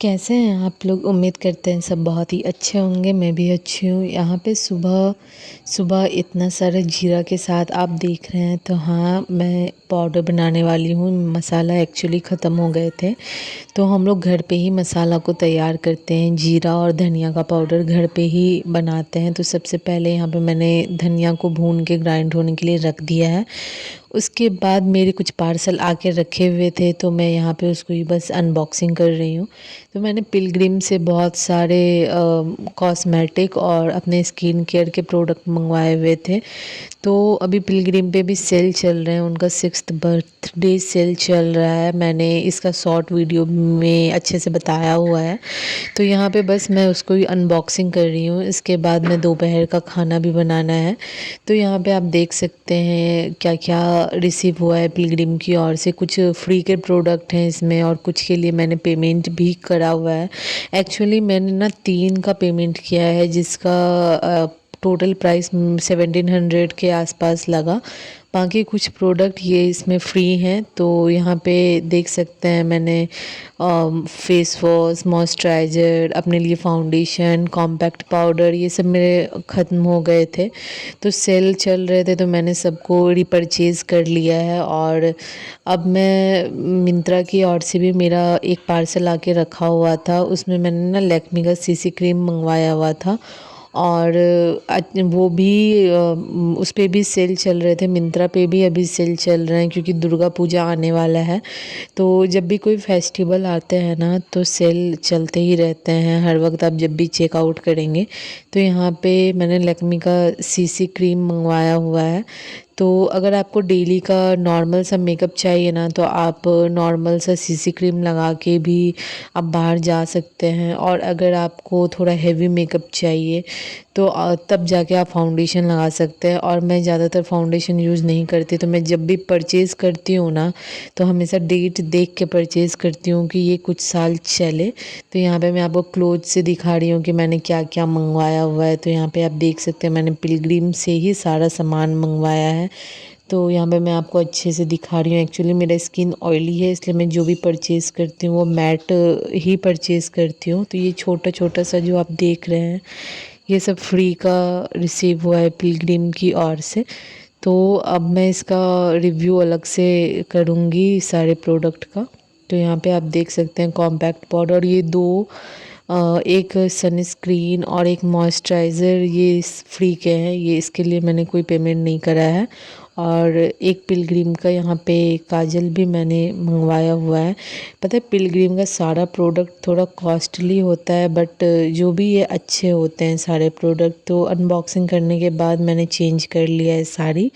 कैसे हैं आप लोग? उम्मीद करते हैं सब बहुत ही अच्छे होंगे। मैं भी अच्छी हूँ। यहाँ पे सुबह सुबह इतना सारा जीरा के साथ आप देख रहे हैं, तो हाँ, मैं पाउडर बनाने वाली हूँ। मसाला एक्चुअली ख़त्म हो गए थे, तो हम लोग घर पे ही मसाला को तैयार करते हैं। जीरा और धनिया का पाउडर घर पे ही बनाते हैं। तो सबसे पहले यहाँ पे मैंने धनिया को भून के ग्राइंड होने के लिए रख दिया है। उसके बाद मेरे कुछ पार्सल आके रखे हुए थे, तो मैं यहाँ पे उसको ही बस अनबॉक्सिंग कर रही हूँ। तो मैंने पिलग्रिम से बहुत सारे कॉस्मेटिक और अपने स्किन केयर के प्रोडक्ट मंगवाए हुए थे। तो अभी पिलग्रिम पे भी सेल चल रहे हैं, उनका 6th बर्थडे सेल चल रहा है। मैंने इसका शॉर्ट वीडियो में अच्छे से बताया हुआ है। तो यहाँ पे बस मैं उसको ही अनबॉक्सिंग कर रही हूँ। इसके बाद मैं दोपहर का खाना भी बनाना है। तो यहाँ पे आप देख सकते हैं क्या क्या रिसीव हुआ है पिलग्रिम की ओर से। कुछ फ्री के प्रोडक्ट हैं इसमें, और कुछ के लिए मैंने पेमेंट भी करा हुआ है। एक्चुअली मैंने ना 3 का पेमेंट किया है, जिसका टोटल प्राइस 1700 के आसपास लगा। बाकी कुछ प्रोडक्ट ये इसमें फ्री हैं। तो यहाँ पे देख सकते हैं मैंने फेस वॉश, मॉइस्चराइज़र, अपने लिए फाउंडेशन, कॉम्पैक्ट पाउडर, ये सब मेरे ख़त्म हो गए थे। तो सेल चल रहे थे, तो मैंने सबको रीपरचेज़ कर लिया है। और अब मैं मिंत्रा की ओर से भी मेरा एक पार्सल आके रखा हुआ था। उसमें मैंने ना लैक्मे का सीसी क्रीम मंगवाया हुआ था, और वो भी उस पे भी सेल चल रहे थे। मिंत्रा पे भी अभी सेल चल रहे हैं, क्योंकि दुर्गा पूजा आने वाला है। तो जब भी कोई फेस्टिवल आते हैं ना, तो सेल चलते ही रहते हैं हर वक्त। आप जब भी चेकआउट करेंगे, तो यहाँ पे मैंने लैक्मे का सीसी क्रीम मंगवाया हुआ है। तो अगर आपको डेली का नॉर्मल सा मेकअप चाहिए ना, तो आप नॉर्मल सा सीसी क्रीम लगा के भी आप बाहर जा सकते हैं। और अगर आपको थोड़ा हेवी मेकअप चाहिए, तो तब जाके आप फाउंडेशन लगा सकते हैं। और मैं ज़्यादातर फाउंडेशन यूज़ नहीं करती। तो मैं जब भी परचेज़ करती हूँ ना, तो हमेशा डेट देख के परचेज़ करती हूँ कि ये कुछ साल चले। तो यहाँ पे मैं आपको क्लोथ से दिखा रही हूँ कि मैंने क्या क्या मंगवाया हुआ है। तो यहाँ पे आप देख सकते हैं मैंने पिलग्रिम से ही सारा सामान मंगवाया है। तो यहाँ पे मैं आपको अच्छे से दिखा रही हूँ। एक्चुअली मेरा स्किन ऑयली है, इसलिए मैं जो भी परचेज़ करती हूँ वो मैट ही परचेज़ करती हूँ। तो ये छोटा छोटा सा जो आप देख रहे हैं, ये सब फ्री का रिसीव हुआ है पिलग्रिम की ओर से। तो अब मैं इसका रिव्यू अलग से करूँगी सारे प्रोडक्ट का। तो यहाँ पे आप देख सकते हैं कॉम्पैक्ट पाउडर, ये दो एक सनस्क्रीन और एक मॉइस्चराइज़र, ये फ्री के हैं। ये इसके लिए मैंने कोई पेमेंट नहीं करा है। और एक पिलग्रिम का यहाँ पे काजल भी मैंने मंगवाया हुआ है। पता है, पिलग्रिम का सारा प्रोडक्ट थोड़ा कॉस्टली होता है, बट जो भी ये अच्छे होते हैं सारे प्रोडक्ट। तो अनबॉक्सिंग करने के बाद मैंने चेंज कर लिया है सारी।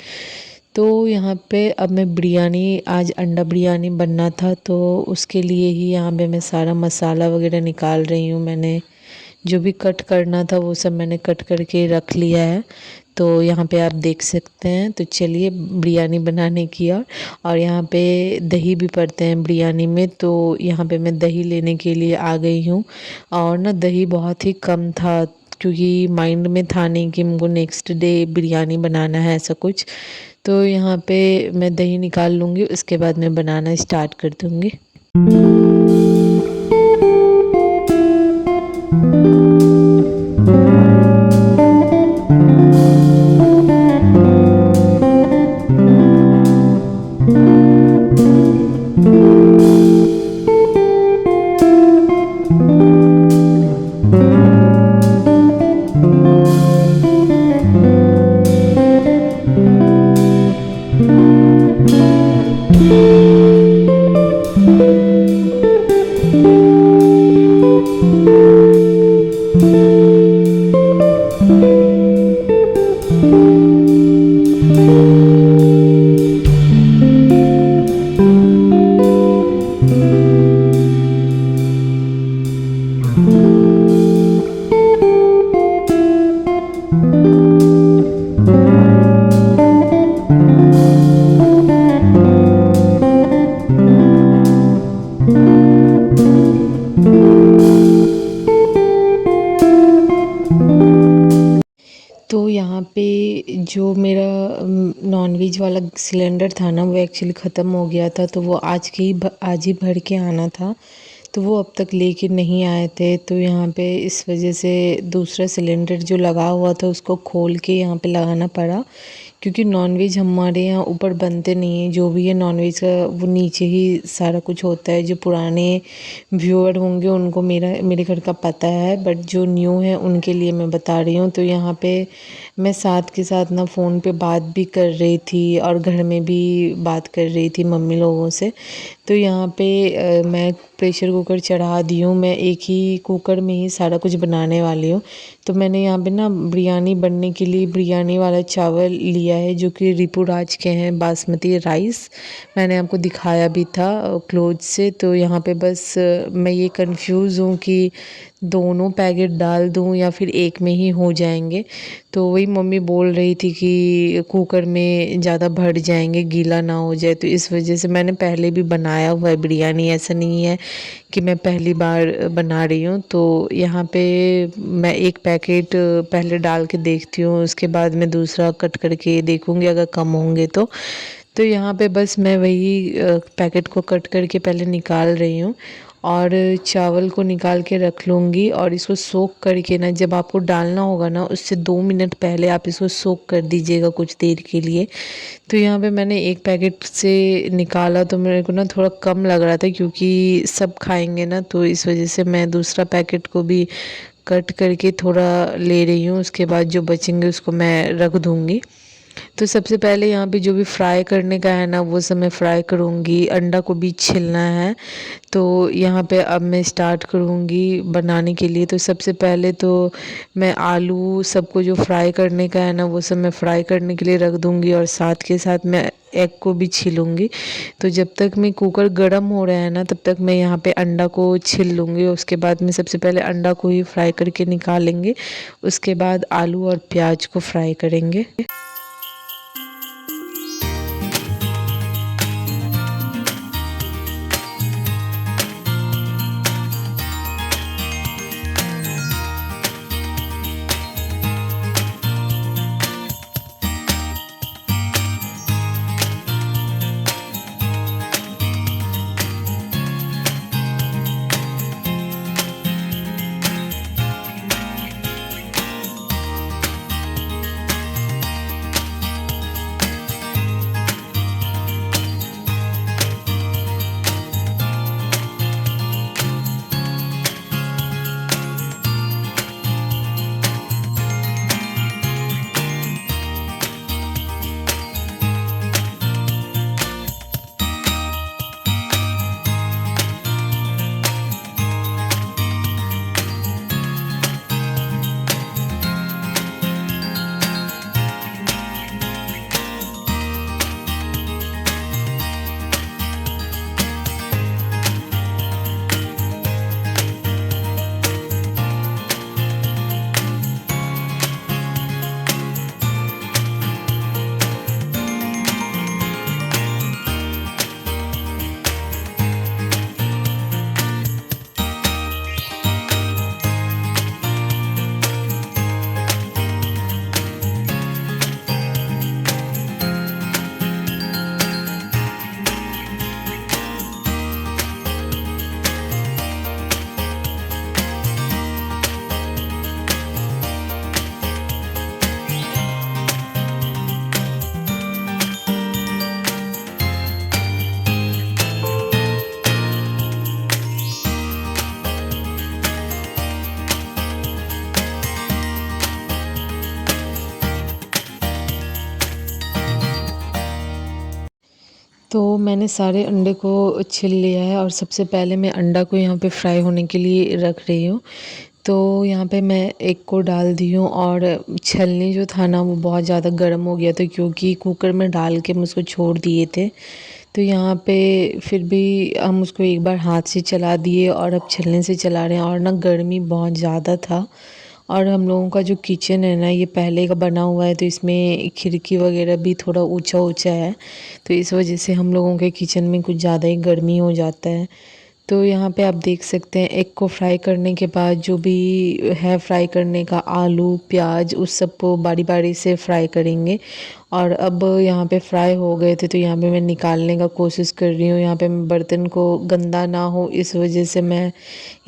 तो यहाँ पे अब मैं बिरयानी, आज अंडा बिरयानी बनना था, तो उसके लिए ही यहाँ पे मैं सारा मसाला वगैरह निकाल रही हूँ। मैंने जो भी कट करना था वो सब मैंने कट करके रख लिया है। तो यहाँ पे आप देख सकते हैं। तो चलिए बिरयानी बनाने की। और यहाँ पे दही भी पड़ते हैं बिरयानी में, तो यहाँ पे मैं दही लेने के लिए आ गई हूँ। और ना दही बहुत ही कम था, क्योंकि माइंड में था नहीं कि मुझको नेक्स्ट डे बिरयानी बनाना है ऐसा कुछ। तो यहाँ पे मैं दही निकाल लूँगी, उसके बाद मैं बनाना स्टार्ट कर दूँगी। तो यहाँ पे जो मेरा नॉनवेज वाला सिलेंडर था ना, वो एक्चुअली ख़त्म हो गया था। तो वो आज ही भर के आना था। तो वो अब तक लेके नहीं आए थे। तो यहाँ पे इस वजह से दूसरा सिलेंडर जो लगा हुआ था उसको खोल के यहाँ पे लगाना पड़ा, क्योंकि नॉनवेज हमारे यहाँ ऊपर बनते नहीं हैं। जो भी है नॉनवेज का वो नीचे ही सारा कुछ होता है। जो पुराने व्यूअर होंगे उनको मेरे घर का पता है, बट जो न्यू है उनके लिए मैं बता रही हूँ। तो यहाँ पे मैं साथ के साथ ना फ़ोन पे बात भी कर रही थी और घर में भी बात कर रही थी मम्मी लोगों से। तो यहाँ पे मैं प्रेशर कुकर चढ़ा दी हूँ। मैं एक ही कुकर में ही सारा कुछ बनाने वाली हूँ। तो मैंने यहाँ पे ना बिरयानी बनने के लिए बिरयानी वाला चावल लिया है, जो कि रिपुराज के हैं, बासमती राइस। मैंने आपको दिखाया भी था क्लोज से। तो यहाँ पे बस मैं ये कंफ्यूज हूँ कि दोनों पैकेट डाल दूँ या फिर एक में ही हो जाएंगे। तो वही मम्मी बोल रही थी कि कुकर में ज़्यादा भर जाएंगे, गीला ना हो जाए। तो इस वजह से मैंने पहले भी बनाया हुआ है बिरयानी, ऐसा नहीं है कि मैं पहली बार बना रही हूँ। तो यहाँ पे मैं एक पैकेट पहले डाल के देखती हूँ, उसके बाद मैं दूसरा कट करके देखूँगी अगर कम होंगे तो। तो यहाँ पे बस मैं वही पैकेट को कट करके पहले निकाल रही हूँ और चावल को निकाल के रख लूँगी। और इसको सोख करके ना, जब आपको डालना होगा ना उससे 2 मिनट पहले आप इसको सोख कर दीजिएगा कुछ देर के लिए। तो यहाँ पे मैंने एक पैकेट से निकाला तो मेरे को ना थोड़ा कम लग रहा था, क्योंकि सब खाएंगे ना, तो इस वजह से मैं दूसरा पैकेट को भी कट करके थोड़ा ले रही हूँ। उसके बाद जो बचेंगे उसको मैं रख दूँगी। तो सबसे पहले यहाँ पे जो भी फ्राई करने का है ना वो सब मैं फ्राई करूँगी। अंडा को भी छीलना है। तो यहाँ पे अब मैं स्टार्ट करूँगी बनाने के लिए। तो सबसे पहले तो मैं आलू सबको जो फ्राई करने का है ना वो सब मैं फ्राई करने के लिए रख दूँगी, और साथ के साथ मैं एग को भी छीलूँगी। तो जब तक मैं कुकर गर्म हो रहा है ना तब तक मैं यहाँ पे अंडा को छील लूँगी। उसके बाद में सबसे पहले अंडा को ही फ्राई करके निकालेंगे, उसके बाद आलू और प्याज को फ्राई करेंगे। तो मैंने सारे अंडे को छील लिया है और सबसे पहले मैं अंडा को यहाँ पे फ्राई होने के लिए रख रही हूँ। तो यहाँ पे मैं एग को डाल दी हूँ, और छलनी जो था ना वो बहुत ज़्यादा गर्म हो गया था, क्योंकि कुकर में डाल के हम उसको छोड़ दिए थे। तो यहाँ पे फिर भी हम उसको एक बार हाथ से चला दिए और अब छलनी से चला रहे हैं। और ना गर्मी बहुत ज़्यादा था, और हम लोगों का जो किचन है ना ये पहले का बना हुआ है, तो इसमें खिड़की वगैरह भी थोड़ा ऊंचा ऊंचा है। तो इस वजह से हम लोगों के किचन में कुछ ज़्यादा ही गर्मी हो जाता है। तो यहाँ पे आप देख सकते हैं एग को फ्राई करने के बाद जो भी है फ्राई करने का आलू प्याज उस सब को बारी बारी से फ्राई करेंगे। और अब यहाँ पे फ्राई हो गए थे तो यहाँ पे मैं निकालने का कोशिश कर रही हूँ। यहाँ पे मैं बर्तन को गंदा ना हो इस वजह से मैं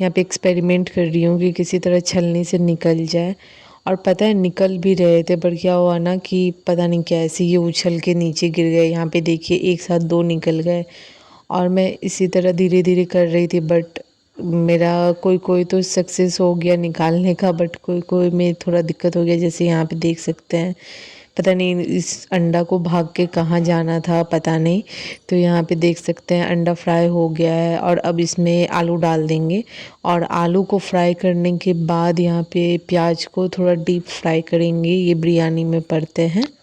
यहाँ पे एक्सपेरिमेंट कर रही हूँ कि किसी तरह छलनी से निकल जाए। और पता है निकल भी रहे थे, पर क्या हुआ ना कि पता नहीं कैसे ये उछल के नीचे गिर गए। यहाँ पे देखिए एक साथ 2 निकल गए और मैं इसी तरह धीरे धीरे कर रही थी, बट मेरा कोई कोई तो सक्सेस हो गया निकालने का, बट कोई कोई में थोड़ा दिक्कत हो गया। जैसे यहाँ पे देख सकते हैं, पता नहीं इस अंडा को भाग के कहाँ जाना था, पता नहीं। तो यहाँ पे देख सकते हैं अंडा फ्राई हो गया है और अब इसमें आलू डाल देंगे। और आलू को फ्राई करने के बाद यहाँ पे प्याज को थोड़ा डीप फ्राई करेंगे, ये बिरयानी में पड़ते हैं।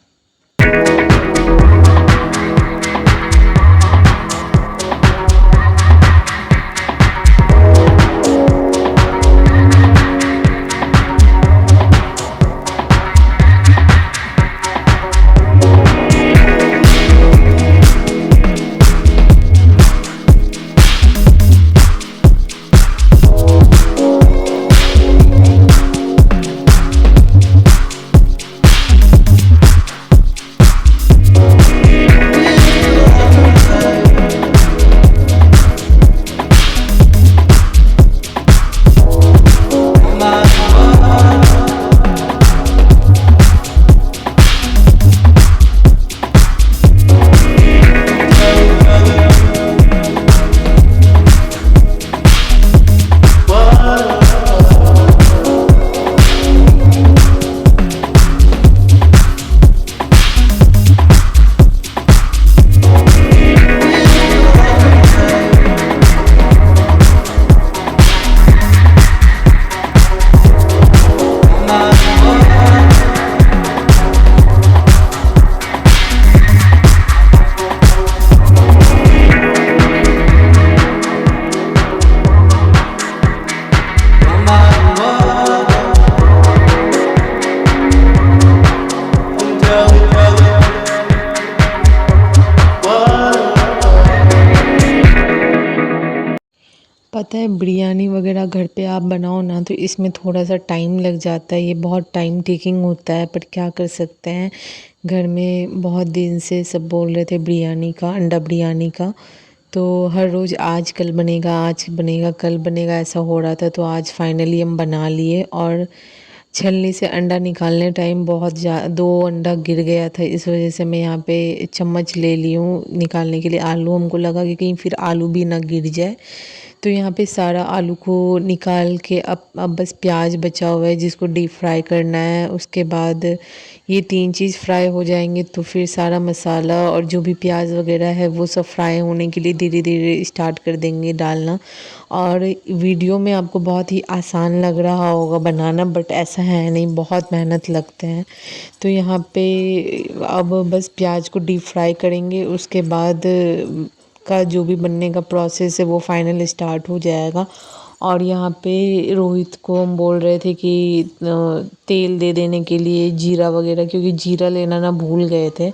पता है बिरयानी वगैरह घर पे आप बनाओ ना तो इसमें थोड़ा सा टाइम लग जाता है, ये बहुत टाइम टेकिंग होता है, पर क्या कर सकते हैं। घर में बहुत दिन से सब बोल रहे थे बिरयानी का, अंडा बिरयानी का, तो हर रोज़ आज बनेगा कल बनेगा ऐसा हो रहा था। तो आज फाइनली हम बना लिए। और छलनी से अंडा निकालने टाइम बहुत 2 अंडा गिर गया था, इस वजह से मैं यहाँ पे चम्मच ले ली हूँ निकालने के लिए। आलू हमको लगा कि कहीं फिर आलू भी ना गिर जाए। तो यहाँ पे सारा आलू को निकाल के अब बस प्याज बचा हुआ है जिसको डीप फ्राई करना है। उसके बाद ये 3 चीज़ फ्राई हो जाएंगे तो फिर सारा मसाला और जो भी प्याज वगैरह है वो सब फ्राई होने के लिए धीरे धीरे स्टार्ट कर देंगे डालना। और वीडियो में आपको बहुत ही आसान लग रहा होगा बनाना, बट ऐसा है नहीं, बहुत मेहनत लगते हैं। तो यहाँ पे अब बस प्याज को डीप फ्राई करेंगे, उसके बाद का जो भी बनने का प्रोसेस है वो फाइनल स्टार्ट हो जाएगा। और यहाँ पे रोहित को हम बोल रहे थे कि तेल दे देने के लिए, जीरा वगैरह, क्योंकि जीरा लेना ना भूल गए थे।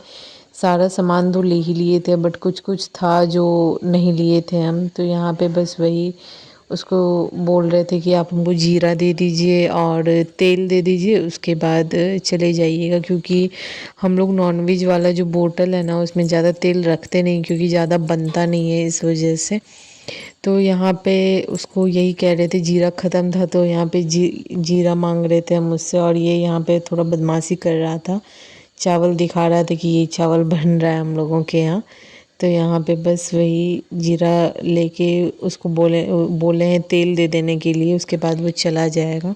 सारा सामान तो ले ही लिए थे, बट कुछ कुछ था जो नहीं लिए थे हम। तो यहाँ पे बस वही उसको बोल रहे थे कि आप हमको जीरा दे दीजिए और तेल दे दीजिए, उसके बाद चले जाइएगा। क्योंकि हम लोग नॉनवेज वाला जो बोतल है ना उसमें ज़्यादा तेल रखते नहीं, क्योंकि ज़्यादा बनता नहीं है इस वजह से। तो यहाँ पे उसको यही कह रहे थे, जीरा ख़त्म था तो यहाँ पे जीरा मांग रहे थे हम मुझसे। और ये यहाँ पे थोड़ा बदमाशी कर रहा था, चावल दिखा रहा था कि ये चावल बन रहा है हम लोगों के यहाँ। तो यहाँ पे बस वही जीरा लेके उसको बोले हैं तेल दे देने के लिए, उसके बाद वो चला जाएगा।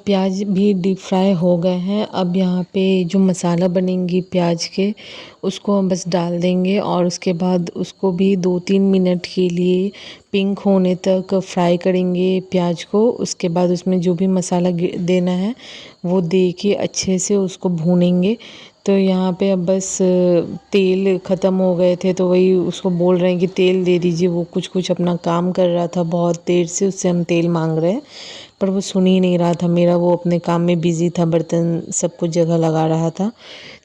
प्याज भी डीप फ्राई हो गए हैं। अब यहाँ पे जो मसाला बनेंगी प्याज के उसको हम बस डाल देंगे और उसके बाद उसको भी 2-3 मिनट के लिए पिंक होने तक फ्राई करेंगे प्याज को। उसके बाद उसमें जो भी मसाला देना है वो दे के अच्छे से उसको भूनेंगे। तो यहाँ पे अब बस तेल ख़त्म हो गए थे तो वही उसको बोल रहे हैं कि तेल दे दीजिए। वो कुछ अपना काम कर रहा था बहुत देर से, उससे हम तेल मांग रहे हैं पर वो सुन ही नहीं रहा था मेरा, वो अपने काम में बिज़ी था, बर्तन सब कुछ जगह लगा रहा था।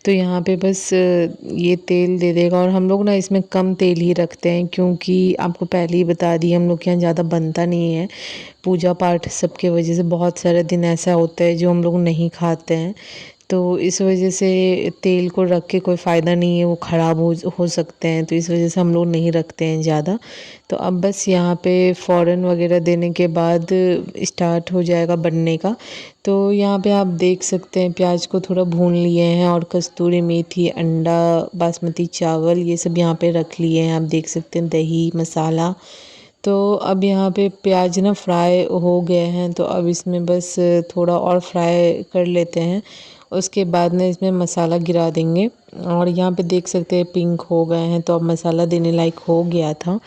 तो यहाँ पे बस ये तेल दे देगा और हम लोग ना इसमें कम तेल ही रखते हैं क्योंकि आपको पहले ही बता दी हम लोग के यहाँ ज़्यादा बनता नहीं है। पूजा पाठ सब के वजह से बहुत सारे दिन ऐसा होता है जो हम लोग नहीं खाते हैं। तो इस वजह से तेल को रख के कोई फ़ायदा नहीं है, वो ख़राब हो सकते हैं, तो इस वजह से हम लोग नहीं रखते हैं ज़्यादा। तो अब बस यहाँ पे फ़ौरन वगैरह देने के बाद स्टार्ट हो जाएगा बनने का। तो यहाँ पे आप देख सकते हैं प्याज को थोड़ा भून लिए हैं और कस्तूरी मेथी, अंडा, बासमती चावल ये सब यहाँ पे रख लिए हैं। आप देख सकते हैं दही, मसाला। तो अब यहाँ पे प्याज ना फ्राई हो गए हैं तो अब इसमें बस थोड़ा और फ्राई कर लेते हैं। उसके बाद ना इसमें मसाला गिरा देंगे और यहाँ पे देख सकते हैं पिंक हो गए हैं तो अब मसाला देने लायक हो गया था।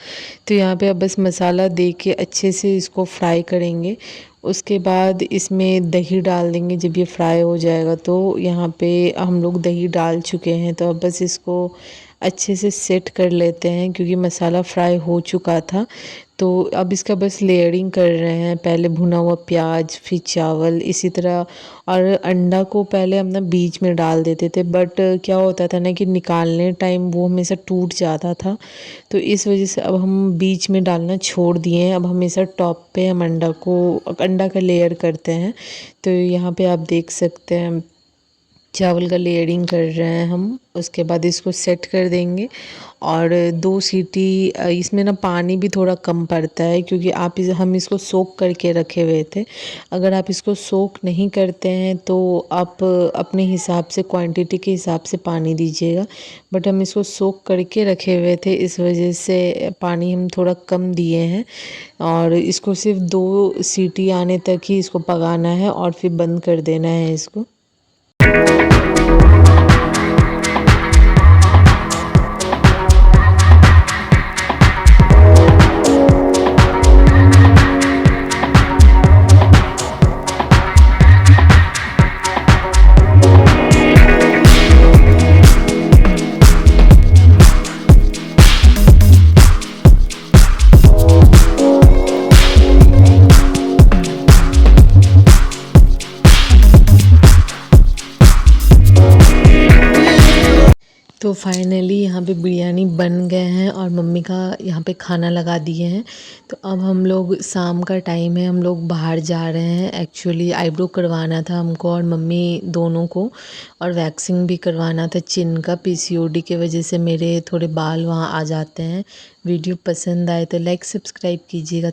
तो यहाँ पे अब बस मसाला दे के अच्छे से इसको फ्राई करेंगे। उसके बाद इसमें दही डाल देंगे जब ये फ्राई हो जाएगा। तो यहाँ पे हम लोग दही डाल चुके हैं तो अब बस इसको अच्छे से सेट कर लेते हैं क्योंकि मसाला फ्राई हो चुका था। तो अब इसका बस लेयरिंग कर रहे हैं, पहले भुना हुआ प्याज फिर चावल इसी तरह। और अंडा को पहले हम ना बीच में डाल देते थे बट क्या होता था ना कि निकालने टाइम वो हमेशा टूट जाता था। तो इस वजह से अब हम बीच में डालना छोड़ दिए हैं। अब हमेशा टॉप पे हम अंडा का लेयर करते हैं। तो यहाँ पे आप देख सकते हैं चावल का लेयरिंग कर रहे हैं हम। उसके बाद इसको सेट कर देंगे और 2 सीटी इसमें ना पानी भी थोड़ा कम पड़ता है क्योंकि हम इसको सोक करके रखे हुए थे। अगर आप इसको सोक नहीं करते हैं तो आप अपने हिसाब से क्वांटिटी के हिसाब से पानी दीजिएगा। बट हम इसको सोक करके रखे हुए थे इस वजह से पानी हम थोड़ा कम दिए हैं और इसको सिर्फ 2 सीटी आने तक ही इसको पकाना है और फिर बंद कर देना है इसको। तो फाइनली यहाँ पे बिरयानी बन गए हैं और मम्मी का यहाँ पे खाना लगा दिए हैं। तो अब हम लोग शाम का टाइम है, हम लोग बाहर जा रहे हैं। एक्चुअली आईब्रो करवाना था हमको और मम्मी दोनों को और वैक्सिंग भी करवाना था चिन का। पीसीओडी की वजह से मेरे थोड़े बाल वहाँ आ जाते हैं। वीडियो पसंद आए तो लाइक सब्सक्राइब कीजिएगा।